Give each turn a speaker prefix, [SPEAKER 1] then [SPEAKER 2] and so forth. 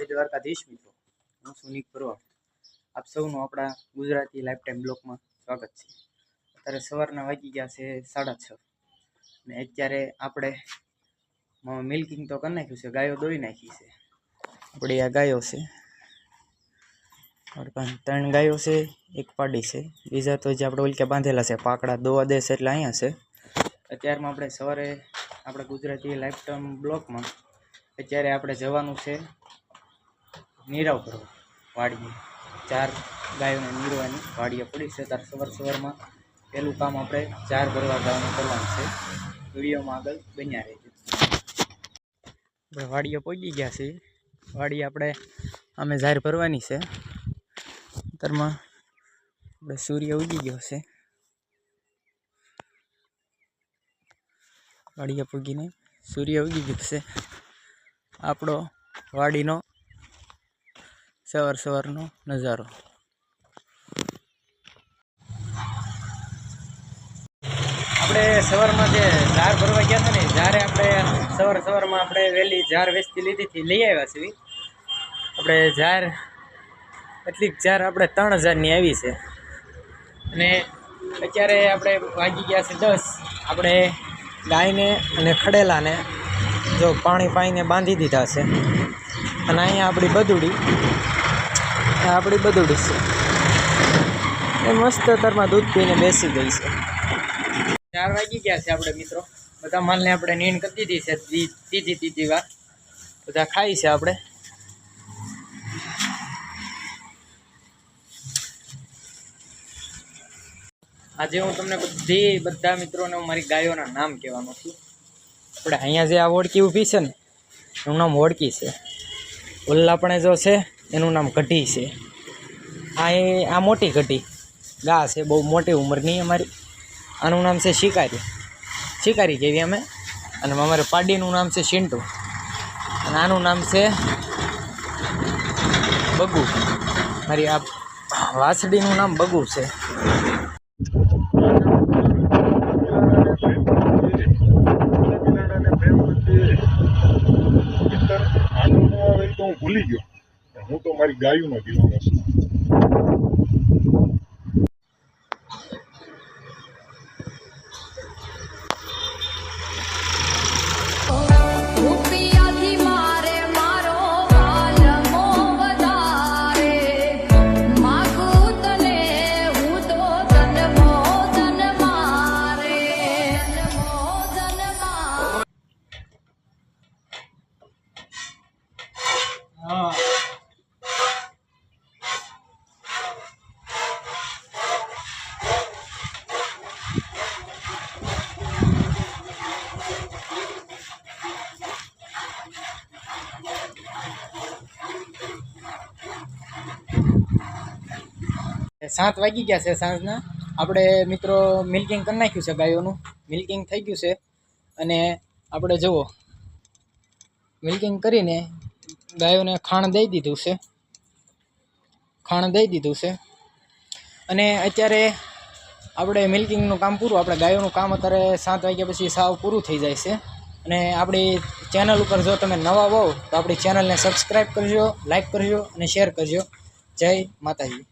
[SPEAKER 1] જય દ્વારકાધીશ મિત્રો, હું સુનિક પરવા આપ સૌનું આપણા ગુજરાતી લાઈફ ટાઈમ બ્લોગમાં સ્વાગત છે। અત્યારે સવારના વાગી ગયા છે 6:30 અને અત્યારે આપણે મિલ્કિંગ તો કરી નાખ્યું છે, ગાયો દોઈ નાખી છે। આપણી આ ગાયો છે, આપણી પાસે 3 ગાયો છે, એક પાડી છે, બીજા તો જે આપણે ઓલકે બાંધેલા છે પાકડા દોવા દે છે એટલે અહીંયા છે। અત્યારમાં આપણે સવારે આપણા ગુજરાતી લાઈફ ટાઈમ બ્લોગમાં અત્યારે આપણે જવાનું છે નીરાવ કરવા વાડીએ। 4 ગાયોને નીરવાની વાડીએ પડી છે, ત્યારે સવારમાં પહેલું કામ આપણે 4 ભરવા જવાનું કરવાનું છે। વિડીયોમાં આગળ બન્યા રહેજો। આપણે વાડીએ પહોંચી ગયા છીએ, વાડીએ આપણે અમે જાહેર ભરવાની છે। અત્યારમાં આપણે સૂર્ય ઉગી ગયો છે, વાડીએ પૂગીને સૂર્ય ઉગી ગયો છે। આપણો વાડીનો સવારનો નજારો। આપણે સવારમાં જે ઝાર ભરવા ગયા હતા ને, જ્યારે આપણે સવારમાં આપણે વહેલી ઝાર વેચતી લીધી લઈ આવ્યા છીએ। આપણે ઝાર એટલીક ઝાર આપણે 3000ની આવી છે અને અત્યારે આપણે વાગી ગયા છે 10। આપણે ગાયને અને ખડેલાને જો પાણી પાઈને બાંધી દીધા છે અને અહીંયા આપણી બદુડી છે એ મસ્ત તરમાં દૂધ પીને બેસી ગઈ છે। 4 વાગી ગયા છે આપણે મિત્રો, બધા માલને આપણે નીણ કરી દીધી છે ત્રીજી વાર, બધા ખાઈ છે આપણે। આજે હું તમને બધા મિત્રોને મારી ગાયોના નામ કહેવાનો છું। આપણે અહીંયા જે આ ઓળકી ઊભી છે ને એનું નામ ઓળકી છે, ઓલ્લા પણ જો છે એનું નામ કઢી છે, આ મોટી કઢી ગા છે, બહુ મોટી ઉંમરની અમારી। આનું નામ છે શિકારી કહેવી અમે, અને અમારે પાડીનું નામ છે શિન્ટુ, અને આનું નામ છે બગુ। મારી આ વાછડીનું નામ બગુ છે।
[SPEAKER 2] હું ભૂલી ગયો, હું તો મારી ગાયોનો દીવાનો છું।
[SPEAKER 1] સાત વાગી ગયા છે સાંજના। આપણે મિત્રો મિલ્કિંગ કરી નાખ્યું છે, ગાયોનું મિલ્કિંગ થઈ ગયું છે અને આપણે જુઓ મિલ્કિંગ કરીને ગાયોને ખાણ દઈ દીધું છે અને અત્યારે આપણે મિલ્કિંગનું કામ પૂરું, આપણે ગાયોનું કામ અત્યારે 7 વાગ્યા પછી સાવ પૂરું થઈ જાય છે। અને આપણી ચેનલ ઉપર જો તમે નવા હોવ તો આપણી ચેનલને સબસ્ક્રાઈબ કરજો, લાઈક કરજો અને શેર કરજો। જય માતાજી।